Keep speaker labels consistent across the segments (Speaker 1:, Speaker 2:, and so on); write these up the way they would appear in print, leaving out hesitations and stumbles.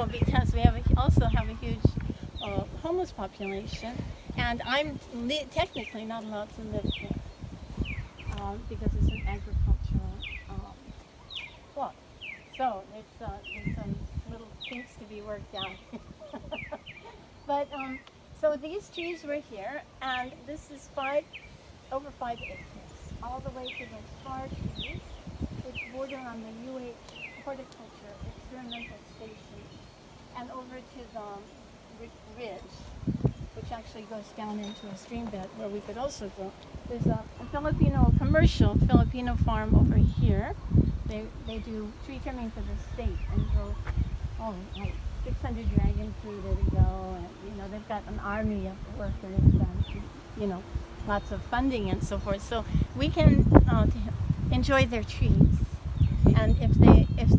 Speaker 1: because we also have a huge homeless population, and I'm technically not allowed to live here because it's an agricultural plot. So there's some little kinks to be worked out. But so these trees were here, and this is over 5 acres, all the way to those far trees, which border on the UH horticulture experimental station, and over to the ridge, which actually goes down into a stream bed where we could also grow. There's a commercial Filipino farm over here. They do tree trimming for the state and grow, like 600 dragon fruit at a go, and they've got an army of workers and lots of funding and so forth. So we can enjoy their trees, and if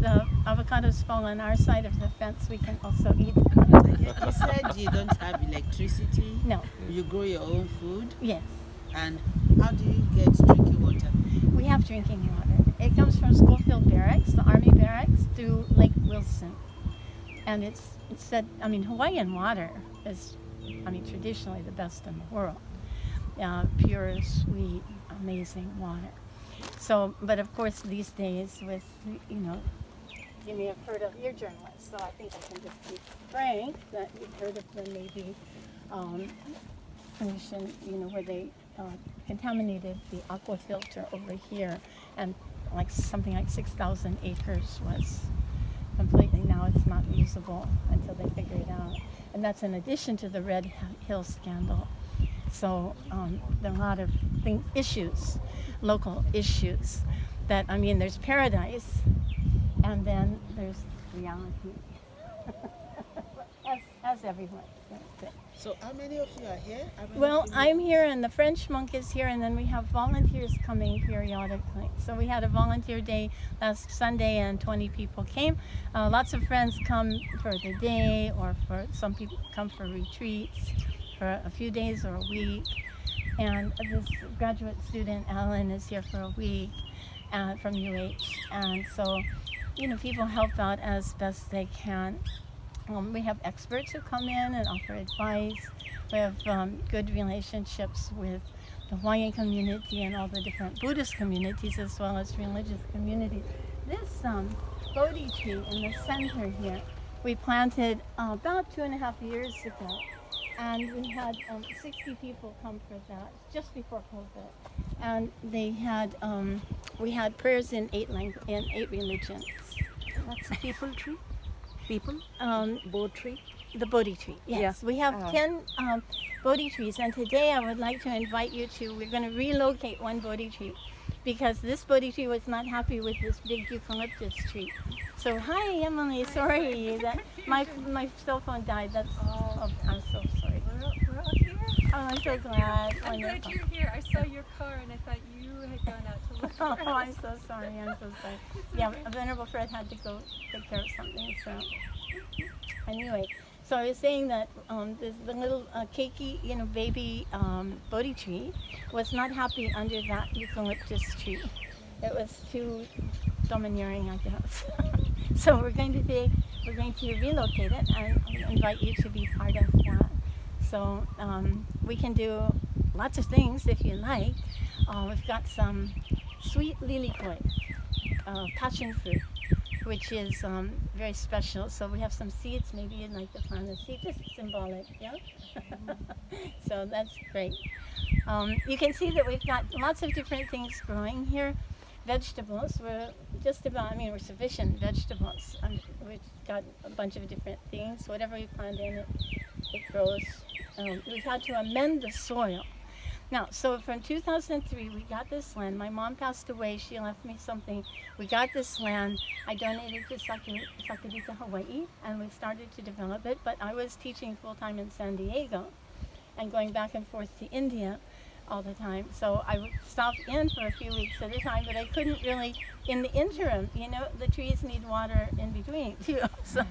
Speaker 1: the avocados fall on our side of the fence, we can also eat them.
Speaker 2: You said you don't have electricity.
Speaker 1: No.
Speaker 2: You grow your own food.
Speaker 1: Yes.
Speaker 2: And how do you get drinking water?
Speaker 1: We have drinking water. It comes from Schofield Barracks, the Army Barracks, to Lake Wilson. And it's said, Hawaiian water is, traditionally the best in the world. Pure, sweet, amazing water. So, but of course these days with, you may have heard of, you're journalists, so I think I can just be frank that you've heard of the Navy pollution, where they contaminated the aqua filter over here, and something like 6,000 acres was completely, now it's not usable until they figure it out. And that's in addition to the Red Hill scandal. So there are a lot of issues, local issues, that, there's paradise, and then there's reality, as everyone.
Speaker 2: So how many of you are here?
Speaker 1: Well, I'm here, and the French monk is here, and then we have volunteers coming periodically. So we had a volunteer day last Sunday, and 20 people came. Lots of friends come for the day, or some people come for retreats for a few days or a week. And this graduate student, Alan, is here for a week from UH. And so, people help out as best they can. We have experts who come in and offer advice. We have good relationships with the Hawaiian community and all the different Buddhist communities, as well as religious communities. This Bodhi tree in the center here, we planted about 2.5 years ago. And we had 60 people come for that, just before COVID. And we had prayers in 8 religions.
Speaker 3: That's a people tree? People? Bodhi tree?
Speaker 1: The Bodhi tree, yes. Yeah. We have 10 Bodhi trees, and today I would like to invite you we're going to relocate one Bodhi tree, because this Bodhi tree was not happy with this big eucalyptus tree. So, hi Emily, sorry that my cell phone died. I'm so sorry.
Speaker 4: We're all here.
Speaker 1: Oh, I'm so glad.
Speaker 4: I'm glad you're here. I saw your car and I thought you had gone out to look for us.
Speaker 1: Oh, I'm so sorry. Yeah, Venerable Fred had to go take care of something. So anyway, so I was saying that the little keiki, baby Bodhi tree was not happy under that eucalyptus tree. It was too domineering, I guess. So we're going to relocate it, and invite you to be part of that. So we can do lots of things if you like. We've got some sweet lilikoi, passion fruit, which is very special. So we have some seeds. Maybe you'd like to plant a seed, just symbolic, yeah? So that's great. You can see that we've got lots of different things growing here. Vegetables, we're sufficient vegetables. We've got a bunch of different things. Whatever we plant in it, it grows. We've had to amend the soil. Now, so from 2003, we got this land. My mom passed away. She left me something. We got this land. I donated to Sakurita, Hawaii, and we started to develop it. But I was teaching full-time in San Diego and going back and forth to India all the time. So I would stop in for a few weeks at a time, but I couldn't really, in the interim, the trees need water in between too. So,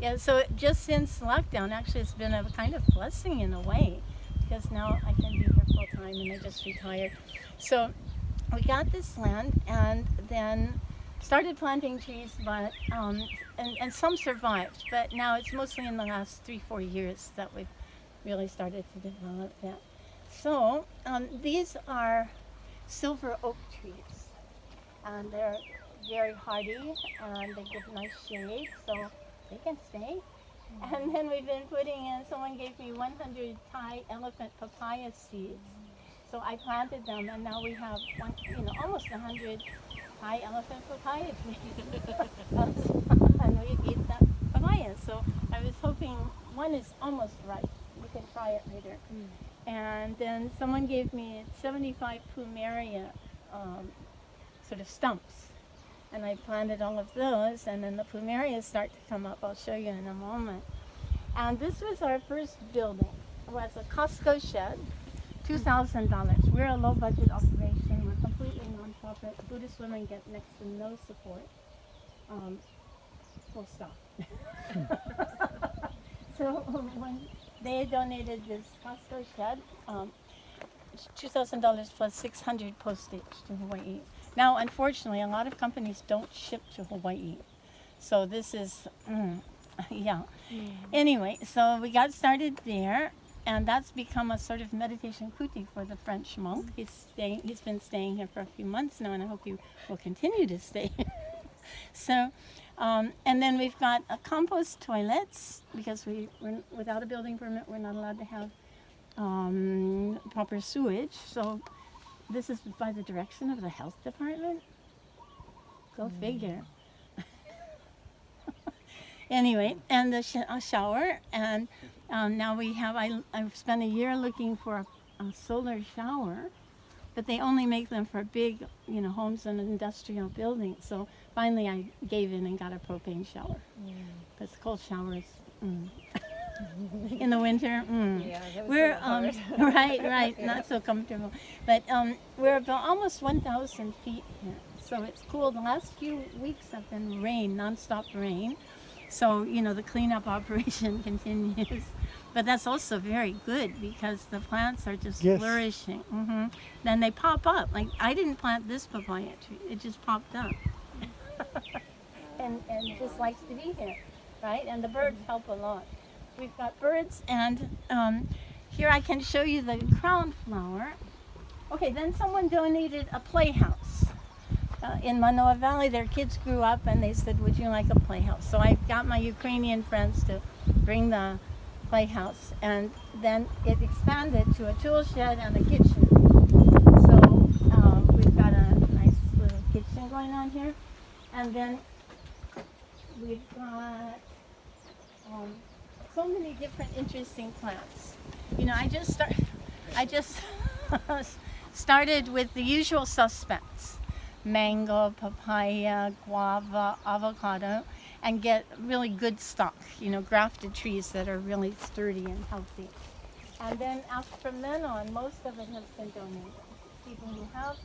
Speaker 1: yeah, so just since lockdown, actually it's been a kind of blessing in a way, because now I can be here full time and I just retired. So we got this land and then started planting trees, but and some survived, but now it's mostly in the last 3-4 years that we've really started to develop that. So these are silver oak trees, and they're very hardy, and they give nice shade, so they can stay. And then we've been putting in, someone gave me 100 Thai elephant papaya seeds. So I planted them, and now we have almost 100 Thai elephant papaya trees. And we eat that papaya. So I was hoping, one is almost ripe. We can try it later. And then someone gave me 75 plumeria sort of stumps. And I planted all of those, and then the plumerias start to come up. I'll show you in a moment. And this was our first building. It was a Costco shed, $2,000. We're a low-budget operation. We're completely non-profit. Buddhist women get next to no support. Full stop. So when they donated this Costco shed, $2,000 plus 600 postage to Hawaii. Now, unfortunately, a lot of companies don't ship to Hawaii. So this is, yeah. Anyway, so we got started there, and that's become a sort of meditation kuti for the French monk. He's been staying here for a few months now, and I hope he will continue to stay here. So, and then we've got compost toilets, because we're without a building permit, we're not allowed to have proper sewage. So this is by the direction of the health department. Go figure. Anyway, and the shower, and now we have, I've spent a year looking for a solar shower, but they only make them for big, homes and industrial buildings. So finally I gave in and got a propane shower. Because cold showers, in the winter,
Speaker 4: Yeah, that was
Speaker 1: we're
Speaker 4: a little hard.
Speaker 1: right, not so comfortable. But we're about almost 1,000 feet here, so it's cool. The last few weeks have been rain, nonstop rain. So the cleanup operation continues, but that's also very good because the plants are just flourishing. Then they pop up. Like I didn't plant this papaya tree; it just popped up, and just likes to be here, right? And the birds help a lot. We've got birds, and here I can show you the crown flower. Okay, then someone donated a playhouse. In Manoa Valley, their kids grew up, and they said, would you like a playhouse? So I got my Ukrainian friends to bring the playhouse, and then it expanded to a tool shed and a kitchen. So we've got a nice little kitchen going on here, and then we've got so many different interesting plants. I just started with the usual suspects: mango, papaya, guava, avocado, and get really good stock, grafted trees that are really sturdy and healthy. And then from then on, most of it has been donated. People who have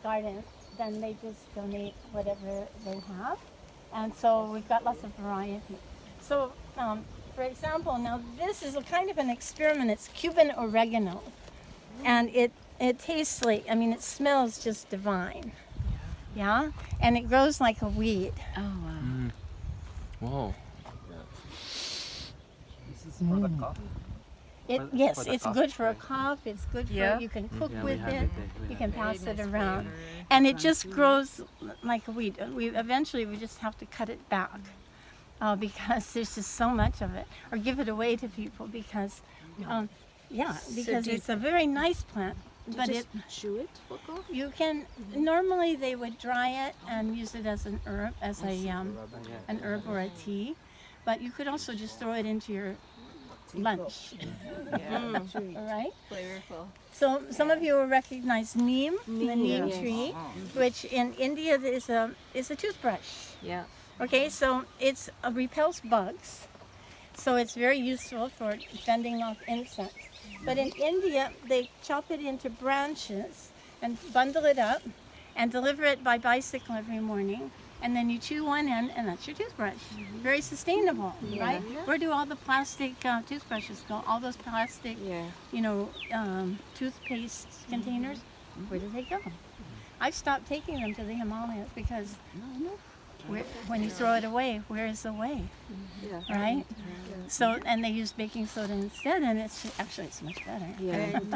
Speaker 1: gardens, then they just donate whatever they have. And so we've got lots of variety. So, for example, now this is a kind of an experiment. It's Cuban oregano. And it tastes like, it smells just divine. Yeah, and it grows like a weed.
Speaker 3: Oh, wow.
Speaker 5: Whoa.
Speaker 6: This is for the cough?
Speaker 1: Yes,
Speaker 6: for the
Speaker 1: it's
Speaker 6: cough,
Speaker 1: good for a
Speaker 6: right?
Speaker 1: cough. It's good for,
Speaker 3: Yeah.
Speaker 1: you can cook
Speaker 5: Yeah,
Speaker 1: with
Speaker 5: we have
Speaker 1: it.
Speaker 5: we
Speaker 1: You
Speaker 5: have
Speaker 1: can
Speaker 5: it.
Speaker 1: pass it
Speaker 4: nice
Speaker 1: around.
Speaker 4: flavor.
Speaker 1: And it just grows like a weed. Eventually we just have to cut it back because there's just so much of it. Or give it away to people because, because it's a very nice plant. But
Speaker 3: Just chew it for cough?
Speaker 1: you can, normally they would dry it and use it as an herb, an herb or a tea. But you could also just throw it into your lunch,
Speaker 4: Yeah,
Speaker 1: all right?
Speaker 4: flavorful.
Speaker 1: So some of you will recognize neem, the neem
Speaker 3: Yes.
Speaker 1: tree, which in India is a toothbrush.
Speaker 3: Yeah.
Speaker 1: Okay, so it repels bugs, so it's very useful for fending off insects. But in India, they chop it into branches and bundle it up and deliver it by bicycle every morning. And then you chew one end, and that's your toothbrush. Very sustainable, right? Where do all the plastic toothbrushes go? All those plastic, toothpaste containers, where do they go? I've stopped taking them to the Himalayas because when you throw it away, where is the way? Right? So, and they use baking soda instead, and it's much better.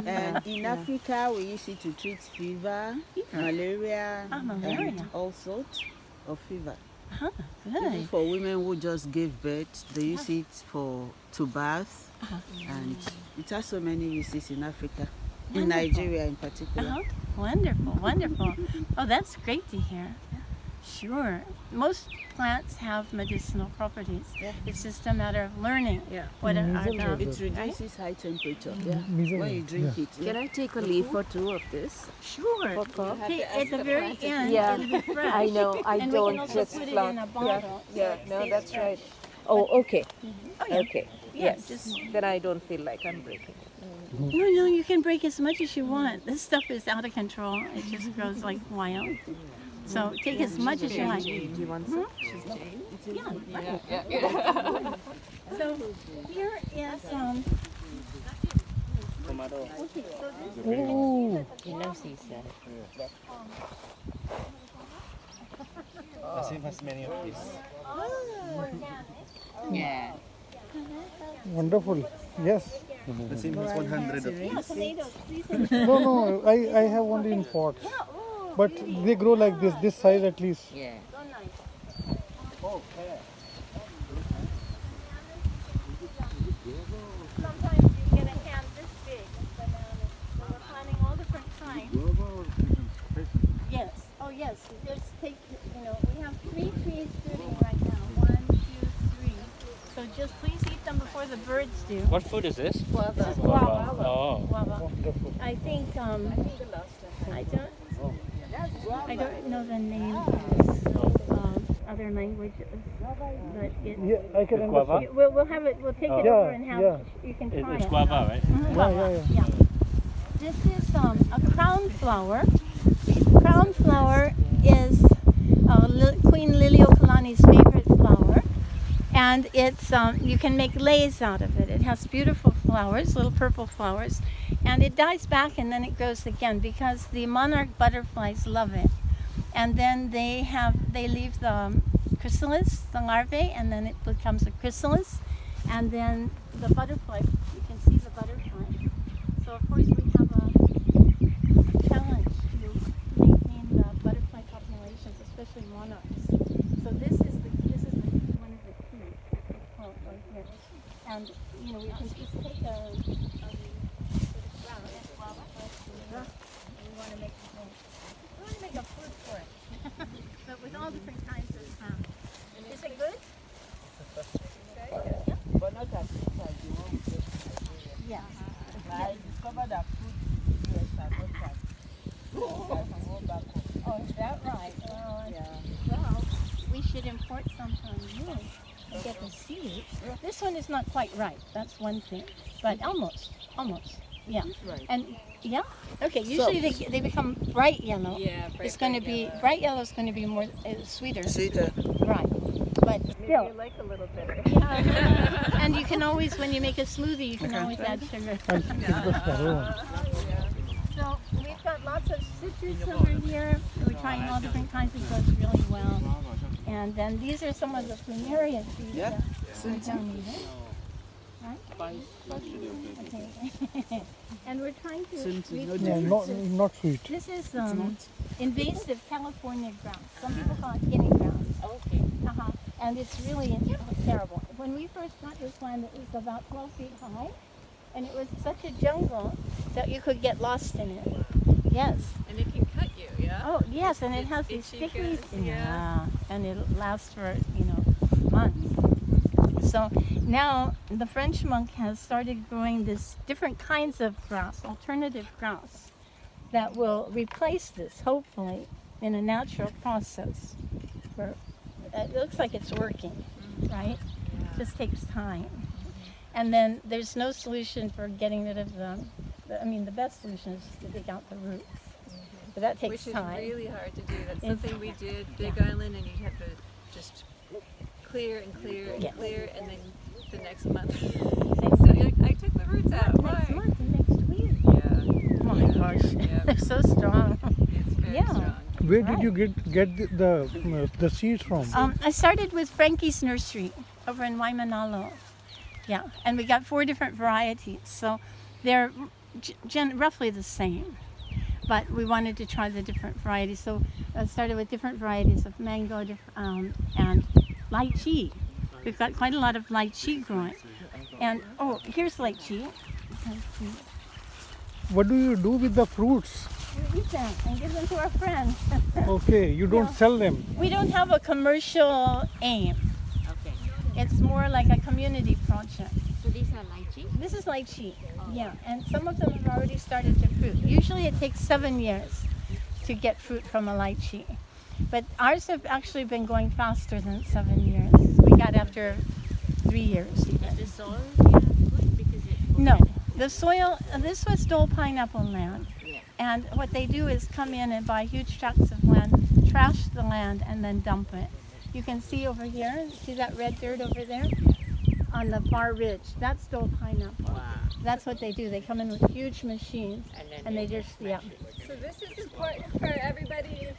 Speaker 2: And in Africa, we use it to treat fever, malaria,
Speaker 1: malaria.
Speaker 2: and all sorts of fever.
Speaker 1: Good.
Speaker 2: Even for women who just gave birth, they use it to bath, and it has so many uses in Africa, in Nigeria in particular.
Speaker 1: Wonderful, wonderful. Oh, that's great to hear. Sure. Most plants have medicinal properties. It's just a matter of learning what are the...
Speaker 2: It reduces high temperature when you drink it.
Speaker 3: Can I take a leaf or two of this?
Speaker 1: Sure. Okay, at the very end,
Speaker 3: Yeah.
Speaker 1: it'll be fresh.
Speaker 3: I know, I
Speaker 1: And
Speaker 3: don't
Speaker 1: we can also
Speaker 3: just
Speaker 1: put it
Speaker 3: pluck.
Speaker 1: in a bottle.
Speaker 3: Yeah,
Speaker 1: so
Speaker 3: no,
Speaker 1: it
Speaker 3: that's
Speaker 1: stays
Speaker 3: right.
Speaker 1: fresh.
Speaker 3: Oh, okay.
Speaker 1: Oh, yeah.
Speaker 3: Okay.
Speaker 1: Yeah,
Speaker 3: Yes.
Speaker 1: just-
Speaker 3: Then I don't feel like I'm breaking it.
Speaker 1: No, you can break as much as you want. This stuff is out of control. It just grows like wild. So take as much as you like.
Speaker 3: Do you want some?
Speaker 1: Yeah. So here is okay, so this
Speaker 5: The same as many of these.
Speaker 2: Yeah.
Speaker 6: Wonderful. Yes.
Speaker 5: The same as 100 of these.
Speaker 1: tomatoes, please.
Speaker 6: No, I have only in pots. But they grow like this size at least.
Speaker 2: Yeah.
Speaker 1: So nice. Sometimes you get a hand this big of bananas. So we're planting all different kinds. Yes. Oh yes. Just take, we have 3 trees fruiting right now. 1, 2, 3. So just please eat them before the birds do.
Speaker 7: What food is this?
Speaker 1: This is guava.
Speaker 7: Oh.
Speaker 1: Guava.
Speaker 6: Wonderful.
Speaker 1: I think I don't know the name of other languages, but it.
Speaker 6: Yeah, I can
Speaker 7: Guava?
Speaker 6: understand.
Speaker 1: We'll have it. We'll take it
Speaker 6: Yeah,
Speaker 1: over and have
Speaker 6: yeah.
Speaker 1: you can try
Speaker 7: It's
Speaker 1: it.
Speaker 7: guava, right?
Speaker 1: Guava,
Speaker 6: Yeah.
Speaker 1: This is a crown flower. Crown flower is Queen Liliuokalani's favorite flower, and it's you can make leis out of it. It has beautiful flowers, little purple flowers, and it dies back and then it grows again because the monarch butterflies love it. And then they leave the chrysalis, the larvae, and then it becomes a chrysalis, and then the butterfly. You can see the butterfly. So of course we have a challenge to maintain the butterfly populations, especially monarchs. So this is one of the key plants right here. And we can just take a ground and we want to make a food for it. But with all different kinds of is it good?
Speaker 2: But not as sweet as the one we get in Nigeria.
Speaker 1: Yeah.
Speaker 2: I discovered that food here are not bad. I can go back home.
Speaker 1: Oh, is that right? Well,
Speaker 2: Yeah.
Speaker 1: well, we should import some from you and get the seeds. This one is not quite ripe. That's one thing, but almost. Yeah.
Speaker 2: Right.
Speaker 1: And yeah. Okay. Usually they become bright yellow.
Speaker 4: Yeah,
Speaker 1: It's going to be bright yellow is going to be more sweeter.
Speaker 2: Sweeter.
Speaker 1: Right. But still.
Speaker 4: You like a little bitter.
Speaker 1: Yeah. And you can always, when you make a smoothie, you can always add sugar.
Speaker 6: I'll keep this aroma.
Speaker 1: So we've got lots of citrus over here. We're trying all different kinds of growth really well. And then these are some of the plumeria trees.
Speaker 2: Yeah.
Speaker 1: that we don't need it. Right? Okay. And we're trying to.
Speaker 6: Yeah, not sweet.
Speaker 1: This is invasive California grouse. Some people call it guinea grouse.
Speaker 3: Okay.
Speaker 1: And it's really terrible. When we first got this one, it was about 12 feet high, and it was such a jungle that you could get lost in it. Yes.
Speaker 4: And it can cut you, yeah?
Speaker 1: Oh, yes, and it
Speaker 4: It's
Speaker 1: has these
Speaker 4: itchy
Speaker 1: stickies.
Speaker 4: goes, yeah.
Speaker 1: And it lasts for, months. So now the French monk has started growing this different kinds of grass, alternative grass, that will replace this, hopefully, in a natural process. It looks like it's working, right? It just takes time. And then there's no solution for getting rid of the best solution is to dig out the roots. But that takes
Speaker 4: Which
Speaker 1: time.
Speaker 4: is really hard to do. That's
Speaker 1: It's
Speaker 4: something we did, Big Island, and you have to just clear and clear and
Speaker 1: Yes.
Speaker 4: clear, and then the next month. So you're like, I took the roots out.
Speaker 1: Next
Speaker 4: Why?
Speaker 1: month and next week.
Speaker 4: Yeah.
Speaker 1: Oh my gosh,
Speaker 4: Yeah.
Speaker 1: they're so strong.
Speaker 4: It's very
Speaker 1: Yeah.
Speaker 4: strong.
Speaker 6: Where did you get the seeds from?
Speaker 1: I started with Frankie's Nursery over in Waimanalo. Yeah, and we got 4 different varieties. So they're roughly the same, but we wanted to try the different varieties. So I started with different varieties of mango and lychee. We've got quite a lot of lychee growing. And oh, here's lychee.
Speaker 6: What do you do with the fruits?
Speaker 1: We eat them and give them to our friends.
Speaker 6: Okay, you don't sell them.
Speaker 1: We don't have a commercial aim.
Speaker 3: Okay.
Speaker 1: It's more like a community project.
Speaker 3: So these are lychee?
Speaker 1: This is lychee, yeah, and some of them have already started to fruit. Usually it takes 7 years to get fruit from a lychee, but ours have actually been going faster than 7 years. We got after 3 years even.
Speaker 3: The soil here is good because it's
Speaker 1: No, the soil, this was Dole pineapple land,
Speaker 3: Yeah.
Speaker 1: and what they do is come in and buy huge tracts of land, trash the land, and then dump it. You can see over here, see that red dirt over there? On the far ridge, that's Dole pineapple.
Speaker 3: Wow.
Speaker 1: That's what they do. They come in with huge machines
Speaker 3: And then
Speaker 1: and they just, yeah.
Speaker 4: So this is important for everybody